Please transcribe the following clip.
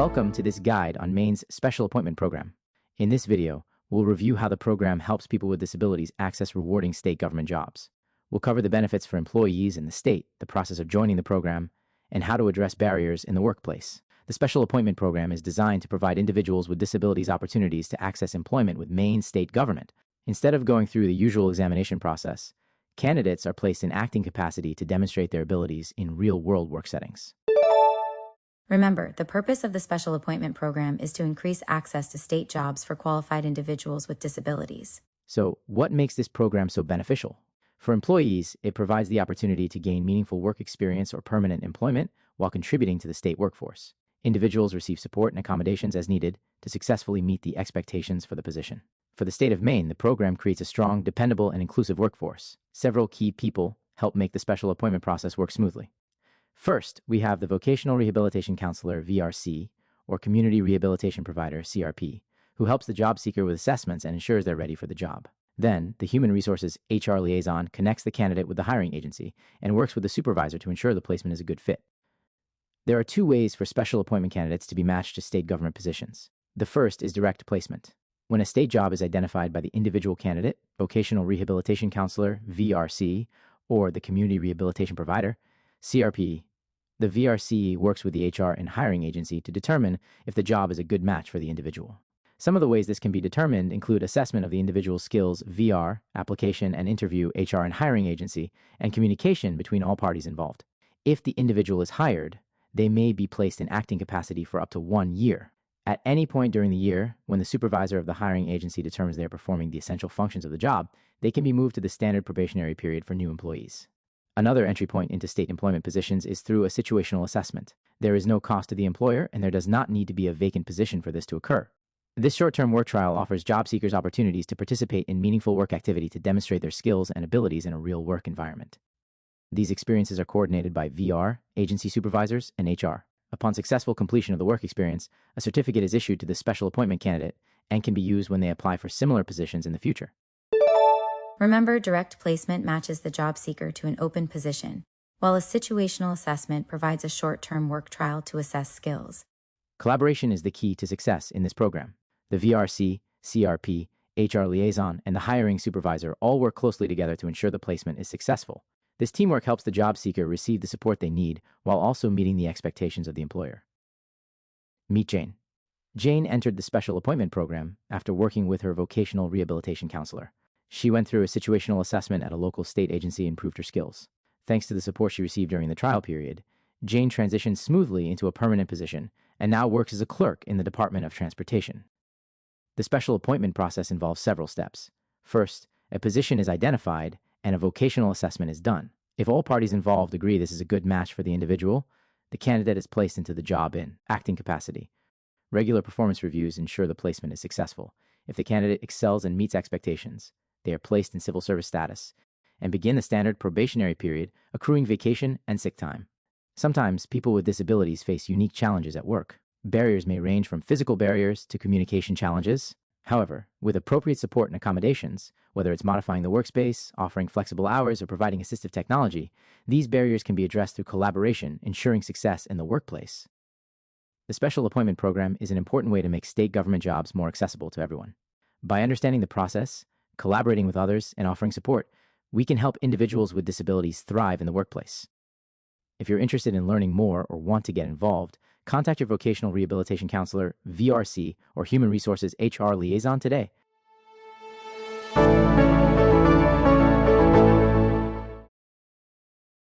Welcome to this guide on Maine's Special Appointment Program. In this video, we'll review how the program helps people with disabilities access rewarding state government jobs. We'll cover the benefits for employees in the state, the process of joining the program, and how to address barriers in the workplace. The Special Appointment Program is designed to provide individuals with disabilities opportunities to access employment with Maine state government. Instead of going through the usual examination process, candidates are placed in acting capacity to demonstrate their abilities in real-world work settings. Remember, the purpose of the Special Appointment Program is to increase access to state jobs for qualified individuals with disabilities. So, what makes this program so beneficial? For employees, it provides the opportunity to gain meaningful work experience or permanent employment while contributing to the state workforce. Individuals receive support and accommodations as needed to successfully meet the expectations for the position. For the state of Maine, the program creates a strong, dependable, and inclusive workforce. Several key people help make the special appointment process work smoothly. First, we have the Vocational Rehabilitation Counselor, VRC, or Community Rehabilitation Provider, CRP, who helps the job seeker with assessments and ensures they're ready for the job. Then, the Human Resources HR Liaison connects the candidate with the hiring agency and works with the supervisor to ensure the placement is a good fit. There are two ways for special appointment candidates to be matched to state government positions. The first is direct placement. When a state job is identified by the individual candidate, Vocational Rehabilitation Counselor, VRC, or the Community Rehabilitation Provider, CRP, the VRC works with the HR and hiring agency to determine if the job is a good match for the individual. Some of the ways this can be determined include assessment of the individual's skills, VR, application and interview, HR and hiring agency, and communication between all parties involved. If the individual is hired, they may be placed in acting capacity for up to 1 year. At any point during the year, when the supervisor of the hiring agency determines they are performing the essential functions of the job, they can be moved to the standard probationary period for new employees. Another entry point into state employment positions is through a situational assessment. There is no cost to the employer, and there does not need to be a vacant position for this to occur. This short-term work trial offers job seekers opportunities to participate in meaningful work activity to demonstrate their skills and abilities in a real work environment. These experiences are coordinated by VR, agency supervisors, and HR. Upon successful completion of the work experience, a certificate is issued to the special appointment candidate and can be used when they apply for similar positions in the future. Remember, direct placement matches the job seeker to an open position, while a situational assessment provides a short-term work trial to assess skills. Collaboration is the key to success in this program. The VRC, CRP, HR liaison, and the hiring supervisor all work closely together to ensure the placement is successful. This teamwork helps the job seeker receive the support they need while also meeting the expectations of the employer. Meet Jane. Jane entered the special appointment program after working with her vocational rehabilitation counselor. She went through a situational assessment at a local state agency and proved her skills. Thanks to the support she received during the trial period, Jane transitioned smoothly into a permanent position and now works as a clerk in the Department of Transportation. The special appointment process involves several steps. First, a position is identified and a vocational assessment is done. If all parties involved agree this is a good match for the individual, the candidate is placed into the job in acting capacity. Regular performance reviews ensure the placement is successful. If the candidate excels and meets expectations, they are placed in civil service status and begin the standard probationary period, accruing vacation and sick time. Sometimes people with disabilities face unique challenges at work. Barriers may range from physical barriers to communication challenges. However, with appropriate support and accommodations, whether it's modifying the workspace, offering flexible hours, or providing assistive technology, these barriers can be addressed through collaboration, ensuring success in the workplace. The Special Appointment Program is an important way to make state government jobs more accessible to everyone. By understanding the process, collaborating with others, and offering support, we can help individuals with disabilities thrive in the workplace. If you're interested in learning more or want to get involved, contact your vocational rehabilitation counselor, VRC, or Human Resources HR liaison today.